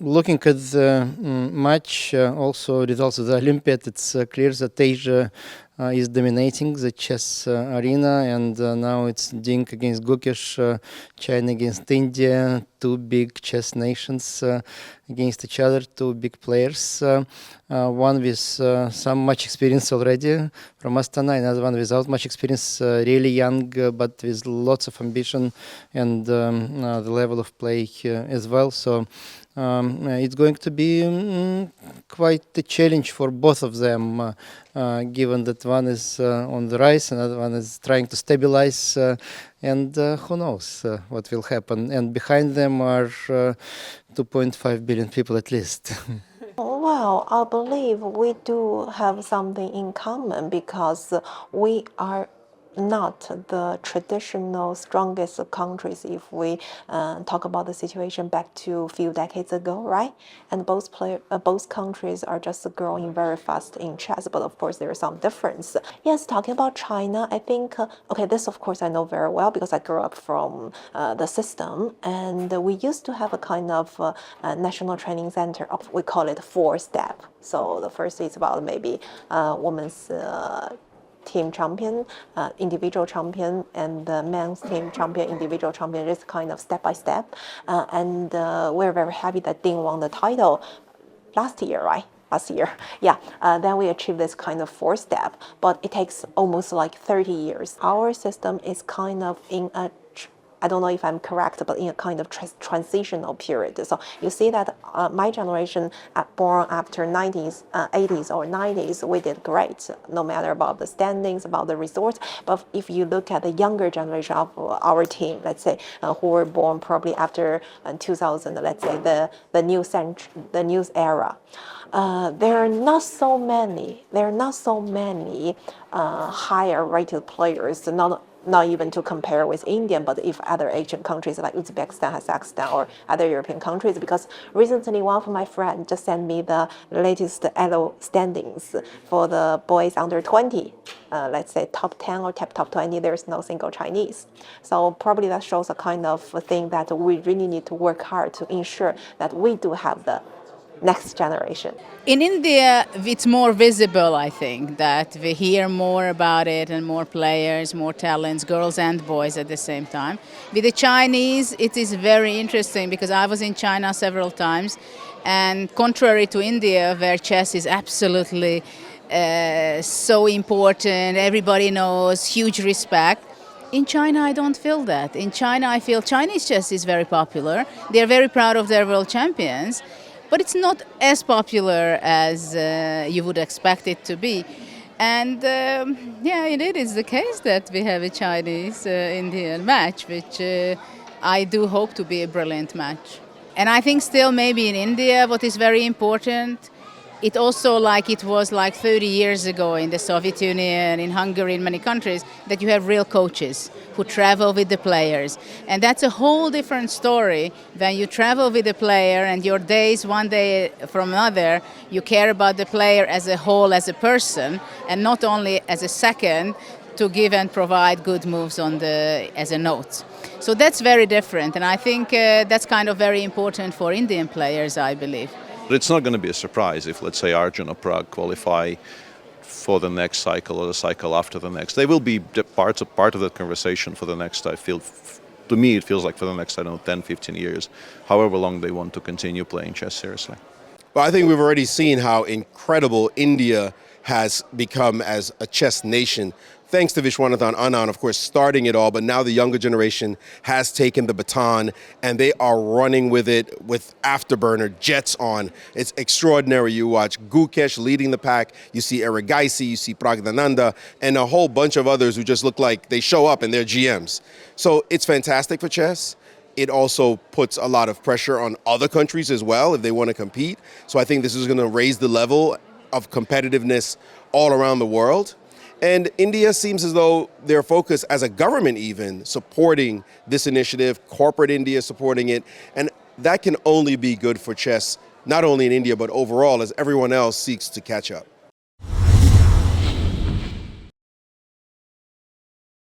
looking at the match, also results of the Olympiad, it's clear that Asia is dominating the chess arena, and now it's Ding against Gukesh, China against India, two big chess nations against each other, two big players, one with some much experience already from Astana, another one without much experience, really young, but with lots of ambition and the level of play as well. So it's going to be quite a challenge for both of them, given that one is on the rise, another one is trying to stabilize, and who knows what will happen. And behind them are 2.5 billion people at least. Well, I believe we do have something in common because we are not the traditional strongest countries if we talk about the situation back to a few decades ago, right? And both countries are just growing very fast in chess, but of course there is some difference. Yes, talking about China, I think, okay, this of course I know very well because I grew up from the system, and we used to have a kind of national training center of, we call it 4-step. So the first is about maybe women's team champion, individual champion, and the men's team champion, individual champion, just kind of step by step. And we're very happy that Ding won the title last year, right? Last year, yeah. Then we achieved this kind of 4-step, but it takes almost like 30 years. Our system is kind of in a, I don't know if I'm correct, but in a kind of transitional period. So you see that my generation, born after 90s, 80s or 90s, we did great, no matter about the standings, about the results. But if you look at the younger generation of our team, let's say, who were born probably after 2000, let's say the new century, the new era, there are not so many. There are not so many higher rated players. Not even to compare with India, but if other Asian countries like Uzbekistan, Kazakhstan, or other European countries, because recently one of my friends just sent me the latest ELO standings for the boys under 20. Let's say top 10 or top 20, there's no single Chinese. So probably that shows a kind of thing that we really need to work hard to ensure that we do have the next generation. In India, it's more visible, I think, that we hear more about it and more players, more talents, girls and boys at the same time. With the Chinese, it is very interesting because I was in China several times, and contrary to India, where chess is absolutely so important, everybody knows, huge respect. In China, I don't feel that. In China, I feel Chinese chess is very popular. They're very proud of their world champions. But it's not as popular as you would expect it to be. And yeah, it is the case that we have a Chinese-Indian match, which I do hope to be a brilliant match. And I think still maybe in India, what is very important, it also like it was like 30 years ago in the Soviet Union, in Hungary, in many countries, that you have real coaches who travel with the players. And that's a whole different story when you travel with the player and your days one day from another, you care about the player as a whole, as a person, and not only as a second to give and provide good moves on as a note. So that's very different, and I think that's kind of very important for Indian players, I believe. It's not going to be a surprise if, let's say, Arjun or Prag qualify for the next cycle or the cycle after the next. They will be part of that conversation for the next, I feel, to me it feels like for the next, I don't know, 10, 15 years, however long they want to continue playing chess seriously. Well, I think we've already seen how incredible India has become as a chess nation, thanks to Viswanathan Anand, of course, starting it all, but now the younger generation has taken the baton and they are running with it with afterburner, jets on. It's extraordinary. You watch Gukesh leading the pack, you see Erigaisi, you see Pragdananda, and a whole bunch of others who just look like they show up and they're GMs. So it's fantastic for chess. It also puts a lot of pressure on other countries as well if they want to compete. So I think this is going to raise the level of competitiveness all around the world. And India seems as though their focus as a government even supporting this initiative, corporate India supporting it, and that can only be good for chess, not only in India but overall as everyone else seeks to catch up.